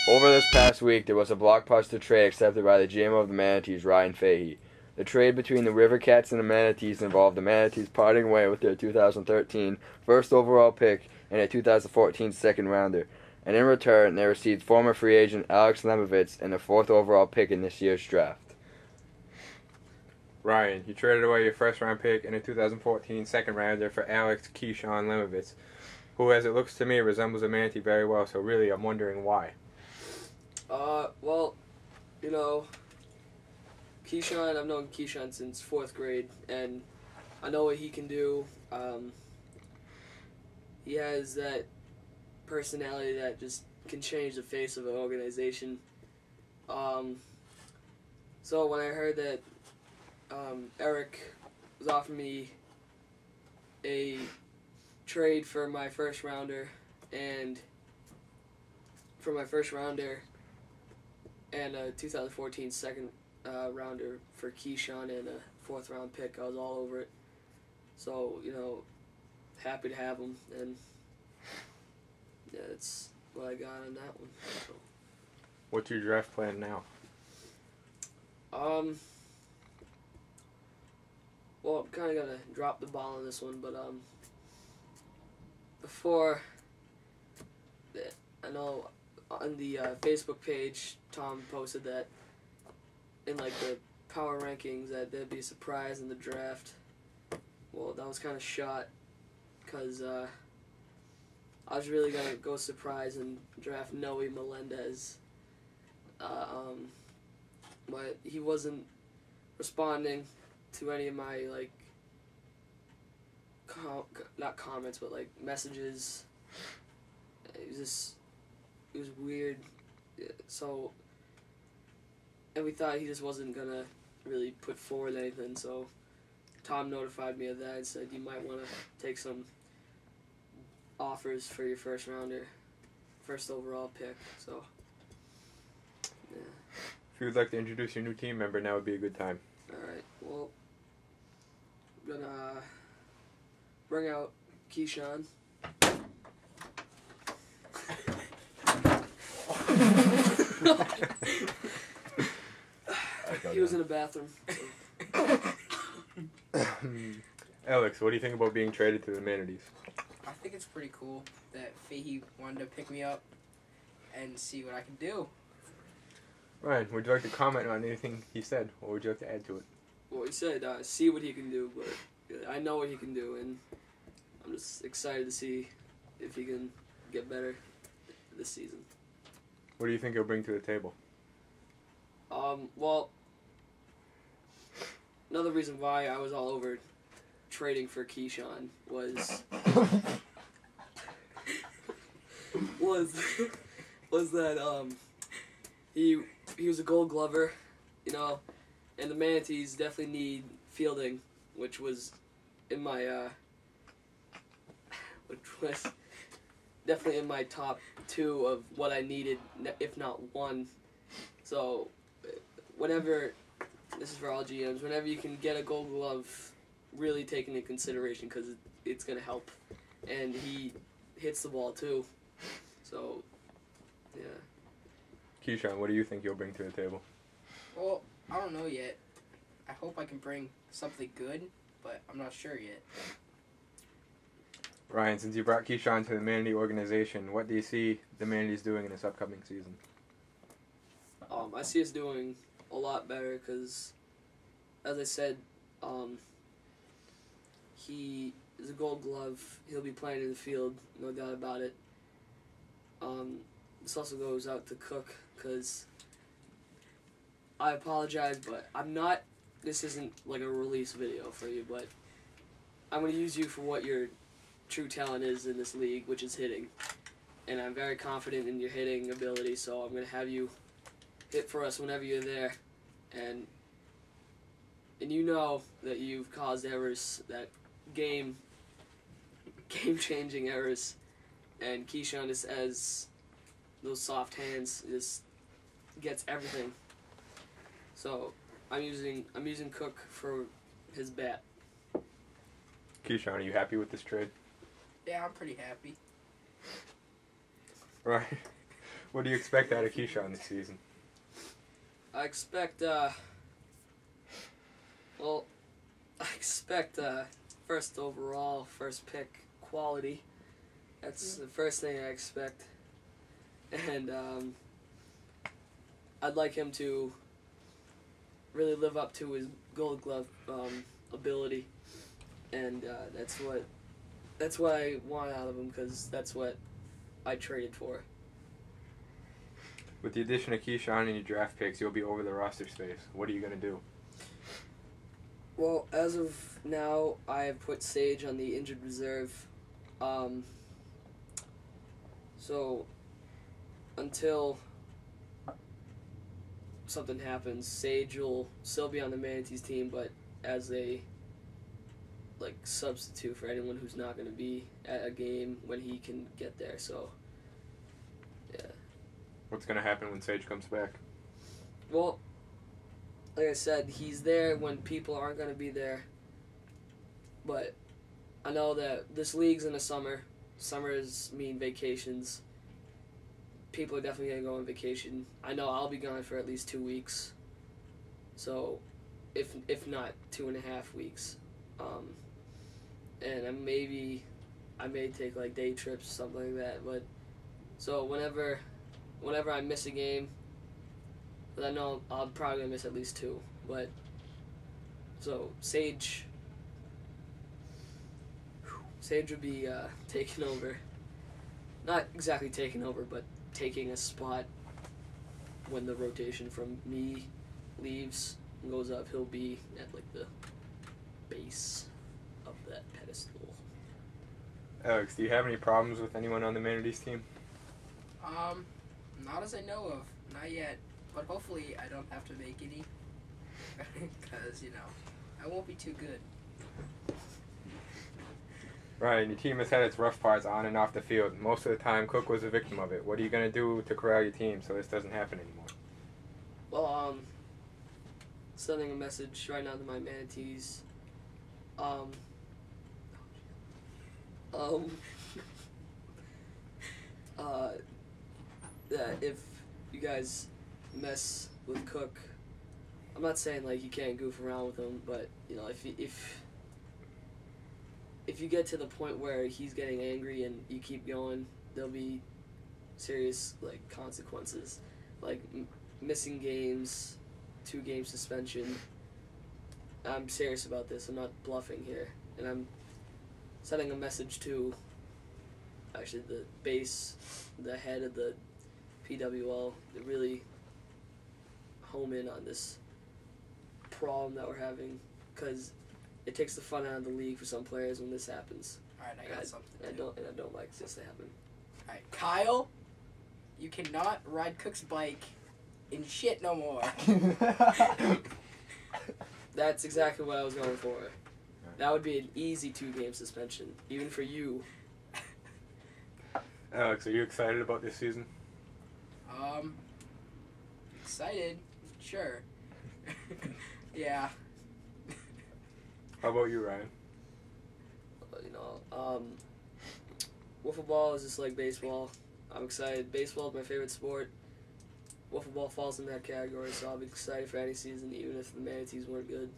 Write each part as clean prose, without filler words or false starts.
Over this past week, there was a blockbuster trade accepted by the GM of the Manatees, Ryan Fahey. The trade between the River Cats and the Manatees involved the Manatees parting way with their 2013 first overall pick and a 2014 second rounder, and in return, they received former free agent Alex Lemovitz and the fourth overall pick in this year's draft. Ryan, you traded away your first-round pick and a 2014 second-rounder for Alex Keyshawn Lemovitz, who, as it looks to me, resembles a Manatee very well, so really I'm wondering why. Well, you know, Keyshawn, I've known Keyshawn since 4th grade, and I know what he can do. He has that personality that just can change the face of an organization. So when I heard that Eric was offering me a trade for my first rounder and a 2014 second rounder for Keyshawn and a 4th round pick, I was all over it. So, you know, happy to have him, and yeah, that's what I got on that one. So. What's your draft plan now? Well, I'm kind of gonna drop the ball on this one, but before that, I know on the Facebook page, Tom posted that in like the power rankings that there'd be a surprise in the draft. Well, that was kind of shot because I was really gonna go surprise and draft Noe Melendez, but he wasn't responding to any of my like not comments but like messages. It was weird. So, and we thought he just wasn't gonna really put forward anything. So Tom notified me of that and said you might want to take some offers for your first overall pick. So yeah. If you would like to introduce your new team member, now would be a good time. Alright, well, I'm gonna bring out Keyshawn. He was in the bathroom. Alex, what do you think about being traded to the Manatees? I think it's pretty cool that Fahey wanted to pick me up and see what I can do. Ryan, would you like to comment on anything he said, or would you like to add to it? Well, he said see what he can do, but I know what he can do, and I'm just excited to see if he can get better this season. What do you think he'll bring to the table? Well, another reason why I was all over trading for Keyshawn was that he was a Gold Glover, you know, and the Manatees definitely need fielding, which was in my definitely in my top 2 of what I needed, if not 1. So, whenever, this is for all GMs, whenever you can get a Gold Glove, really take into consideration because it's going to help. And he hits the ball too. So, yeah. Keyshawn, what do you think you'll bring to the table? Well, I don't know yet. I hope I can bring something good, but I'm not sure yet. Ryan, since you brought Keyshawn to the Manatee organization, what do you see the Manatees doing in this upcoming season? I see us doing a lot better because, as I said, he is a Gold Glove. He'll be playing in the field, no doubt about it. This also goes out to Cook because I apologize, but I'm not. This isn't like a release video for you, but I'm going to use you for what your true talent is in this league, which is hitting. And I'm very confident in your hitting ability, so I'm going to have you hit for us whenever you're there. And you know that you've caused errors, that game-changing errors. And Keyshawn just has those soft hands, just gets everything. So I'm using Cook for his bat. Keyshawn, are you happy with this trade? Yeah, I'm pretty happy. Right. What do you expect out of Keyshawn this season? I expect, first overall, first pick quality. That's the first thing I expect. And I'd like him to really live up to his Gold Glove ability. And that's what I want out of him, because that's what I traded for. With the addition of Keyshawn and your draft picks, you'll be over the roster space. What are you going to do? Well, as of now, I have put Sage on the injured reserve. So, until something happens, Sage will still be on the Manatees team, but as a substitute for anyone who's not going to be at a game when he can get there. So, yeah. What's going to happen when Sage comes back? Well, like I said, he's there when people aren't going to be there. But I know that this league's in the summer. Summers mean vacations. People are definitely going to go on vacation. I know I'll be gone for at least 2 weeks. So, if not 2.5 weeks. And I may take day trips, something like that. But so whenever I miss a game, but I know I'll probably miss at least 2. But so Sage would be taking over. Not exactly taking over, but taking a spot when the rotation from me leaves and goes up. He'll be at the base of that pedestal. Alex, do you have any problems with anyone on the Manatees team? Not as I know of. Not yet. But hopefully I don't have to make any. Because, I won't be too good. Ryan, your team has had its rough parts on and off the field. Most of the time, Cook was a victim of it. What are you going to do to corral your team so this doesn't happen anymore? Well, sending a message right now to my Manatees. That if you guys mess with Cook, I'm not saying you can't goof around with him, but if you get to the point where he's getting angry and you keep going, there'll be serious consequences, missing games, 2-game suspension. I'm serious about this. I'm not bluffing here, and I'm sending a message to actually the head of the PWL to really home in on this problem that we're having, because it takes the fun out of the league for some players when this happens. Alright, I got something. I don't like this to happen. Alright, Kyle, you cannot ride Cook's bike in shit no more. That's exactly what I was going for. That would be an easy 2-game suspension, even for you. Alex, are you excited about this season? Excited, sure. Yeah. How about you, Ryan? Wiffle ball is just like baseball. I'm excited. Baseball is my favorite sport. Wiffle ball falls in that category, so I'll be excited for any season, even if the Manatees weren't good.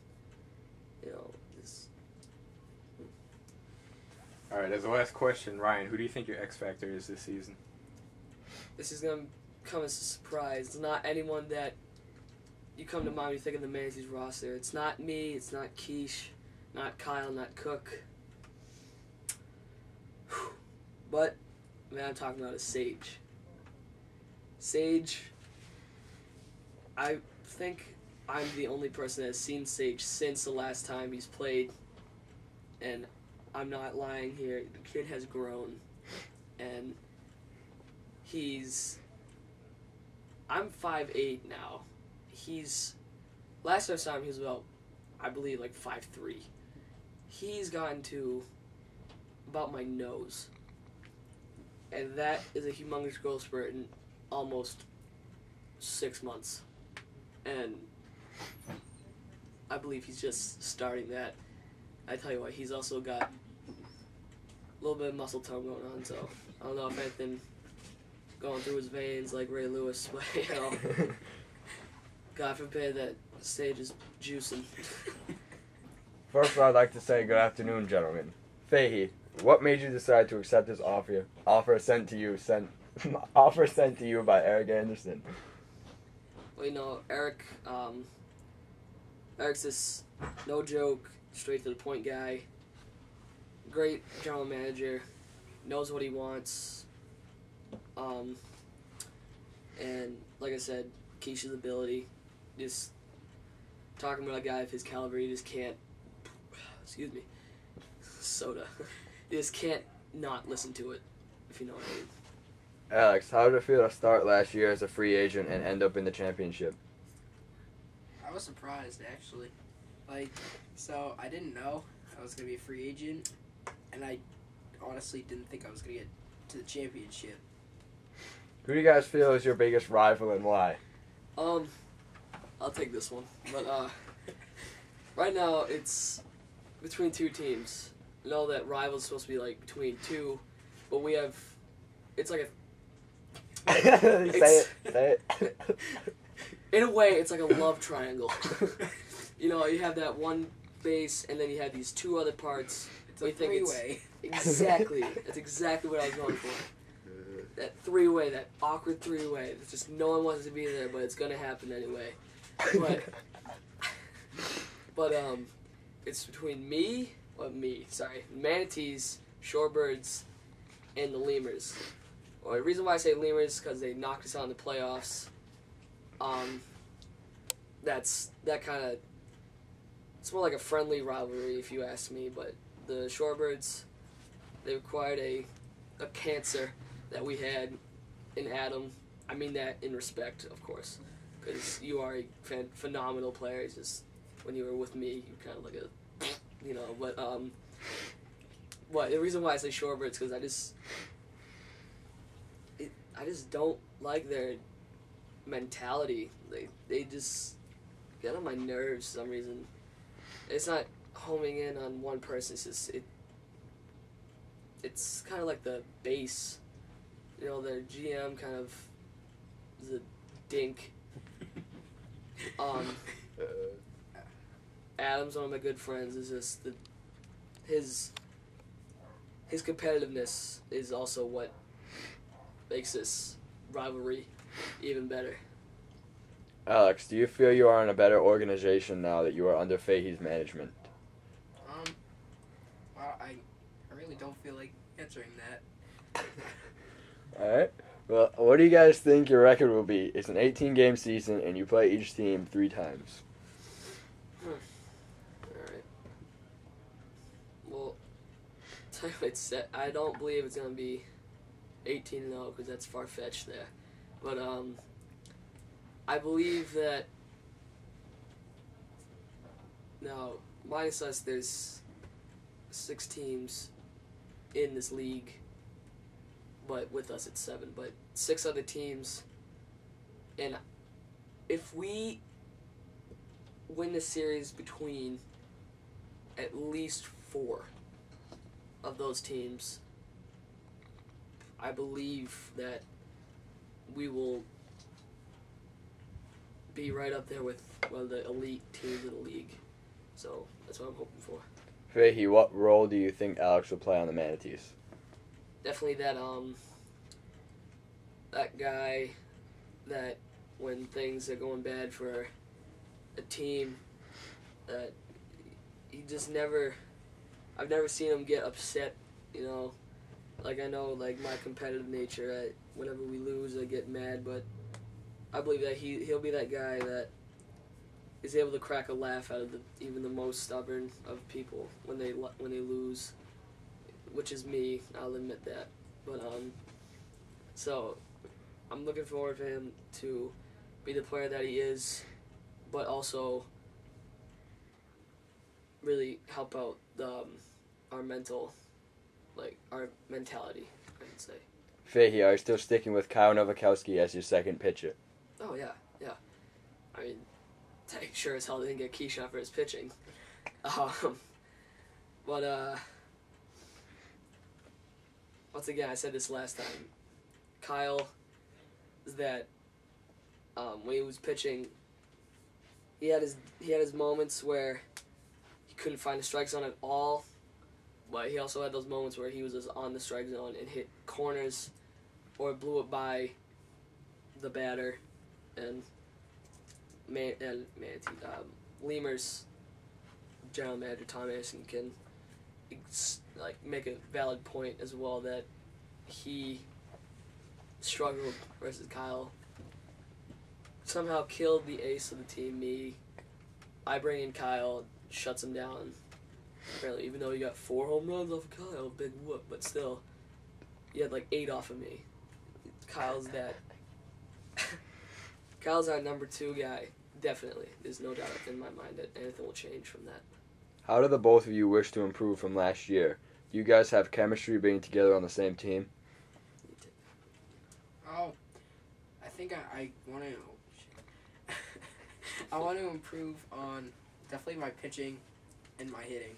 All right, as the last question, Ryan, who do you think your X factor is this season? This is going to come as a surprise. It's not anyone that you come to mind when you think of the Manatees roster. It's not me. It's not Keish. Not Kyle. Not Cook. But, I'm talking about is Sage. Sage, I think I'm the only person that has seen Sage since the last time he's played. And I'm not lying here. The kid has grown. And I'm 5'8" now. Last time I saw him, he was about, I believe, 5'3". He's gotten to about my nose. And that is a humongous growth spurt in almost 6 months. And I believe he's just starting that. I tell you what, he's also got a little bit of muscle tone going on, so I don't know if anything going through his veins like Ray Lewis, but you know, God forbid that stage is juicing. First of all, I'd like to say good afternoon, gentlemen. Fahey, what made you decide to accept this offer sent to you by Eric Anderson? Well, you know, Eric's this no joke, straight to the point guy. Great general manager, knows what he wants. And like I said, Keyshawn's ability, just talking about a guy of his caliber, you just can't. Excuse me, soda. You just can't not listen to it, if you know what I mean. Alex, how did it feel to start last year as a free agent and end up in the championship? I was surprised, actually. So I didn't know I was going to be a free agent, and I honestly didn't think I was going to get to the championship. Who do you guys feel is your biggest rival and why? I'll take this one. But, right now, it's between two teams. I know that rival's supposed to be, like, between two, but we have... It's like Say it. in a way, it's like a love triangle. You know, you have that one base, and then you have these two other parts. It's a three-way. Exactly. That's exactly what I was going for. That three-way, that awkward three-way. It's just no one wants to be there, but it's going to happen anyway. But it's between Manatees, Shorebirds, and the Lemurs. Well, the reason why I say Lemurs is because they knocked us out in the playoffs. It's more like a friendly rivalry, if you ask me. But the Shorebirds, they required a cancer that we had in Adam. I mean that in respect, of course, because you are a phenomenal player. It's just when you were with me, you kind of like a, you know. But the reason why I say Shorebirds because I just don't like their mentality. They just get on my nerves for some reason. It's not homing in on one person. It's just it's kind of like the base. You know, their GM kind of is a dink. Adam's one of my good friends. Is just his competitiveness is also what makes this rivalry even better. Alex, do you feel you are in a better organization now that you are under Fahey's management? Well, I really don't feel like answering that. Alright. Well, what do you guys think your record will be? It's an 18-game season, and you play each team 3 times. Alright. Well, I don't believe it's going to be 18-0 because that's far-fetched there. But, I believe that, now, minus us, there's 6 teams in this league, but with us it's 7, but 6 other teams, and if we win the series between at least 4 of those teams, I believe that we will be right up there with one of the elite teams in the league. So that's what I'm hoping for. Fahey, what role do you think Alex will play on the Manatees? Definitely that guy that when things are going bad for a team, that he just I've never seen him get upset, you know. Like, I know, like, my competitive nature, whenever we lose, I get mad, but I believe that he'll be that guy that is able to crack a laugh out of even the most stubborn of people when they lose, which is me. I'll admit that. But so I'm looking forward for him to be the player that he is, but also really help out our mentality, I would say. Fahey, are you still sticking with Kyle Nowakowski as your second pitcher? Oh, yeah. I mean, I sure as hell didn't get Keyshawn for his pitching. But, once again, I said this last time. Kyle is that when he was pitching, he had his moments where he couldn't find the strike zone at all, but he also had those moments where he was just on the strike zone and hit corners or blew it by the batter. And Lemur's general manager Tom Anderson can make a valid point as well that he struggled versus Kyle. Somehow killed the ace of the team, I bring in Kyle, shuts him down. Apparently, even though he got 4 home runs off of Kyle, big whoop, but still, he had 8 off of me. Kyle's our number 2 guy, definitely. There's no doubt in my mind that anything will change from that. How do the both of you wish to improve from last year? Do you guys have chemistry being together on the same team? Oh, I think I want to. I want to improve on definitely my pitching and my hitting,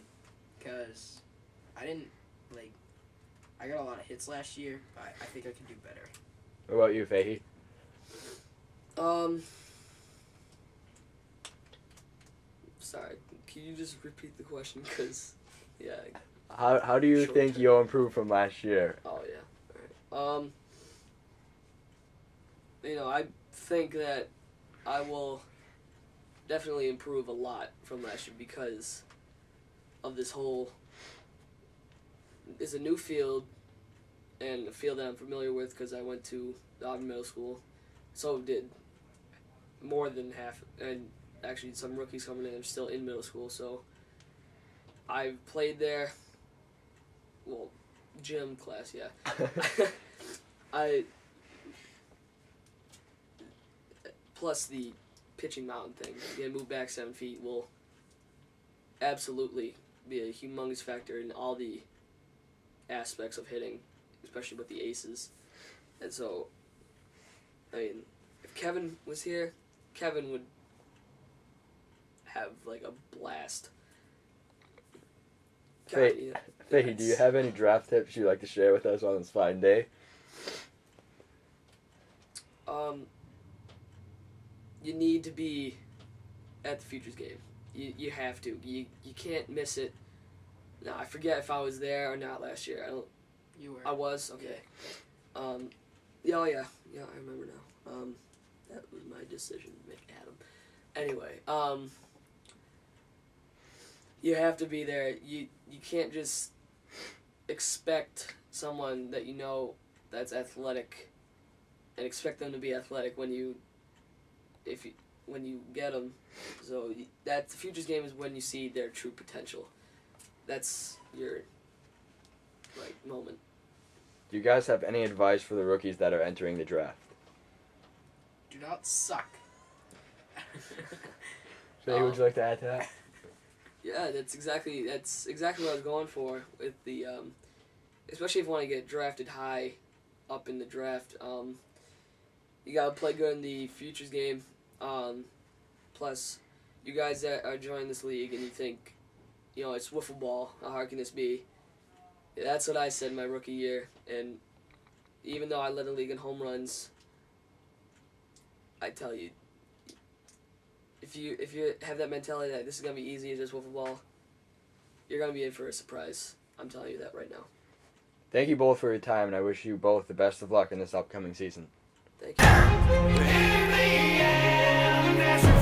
because I got a lot of hits last year, but I think I can do better. What about you, Fahey? Sorry, can you just repeat the question? Because, yeah. How do you think you'll improve from last year? Oh, yeah. All right. I think that I will definitely improve a lot from last year because of this whole... It's a new field, and a field that I'm familiar with because I went to the Auburn Middle School. So did more than half, and actually some rookies coming in are still in middle school, so I've played there. Well, gym class, yeah. Plus the pitching mountain thing. Getting moved back 7 feet will absolutely be a humongous factor in all the aspects of hitting, especially with the aces. And so, if Kevin was here, Kevin would have a blast. Fahey, do you have any draft tips you'd like to share with us on this fine day? You need to be at the Futures game. You have to. You can't miss it. No, I forget if I was there or not last year. You were. I was? Okay. Yeah, I remember now. That was my decision to make, Adam. Anyway, you have to be there. You can't just expect someone that you know that's athletic and expect them to be athletic when you get them. So the Futures game is when you see their true potential. That's your moment. Do you guys have any advice for the rookies that are entering the draft? Do not suck. Fahey, would you like to add to that? Yeah, that's exactly what I was going for with the, especially if you want to get drafted high up in the draft. You gotta play good in the Futures game. Plus, you guys that are joining this league and you think, it's wiffle ball. How hard can this be? Yeah, that's what I said my rookie year. And even though I led the league in home runs, I tell you, if you have that mentality that this is gonna be easy as just wiffle ball, you're gonna be in for a surprise. I'm telling you that right now. Thank you both for your time, and I wish you both the best of luck in this upcoming season. Thank you.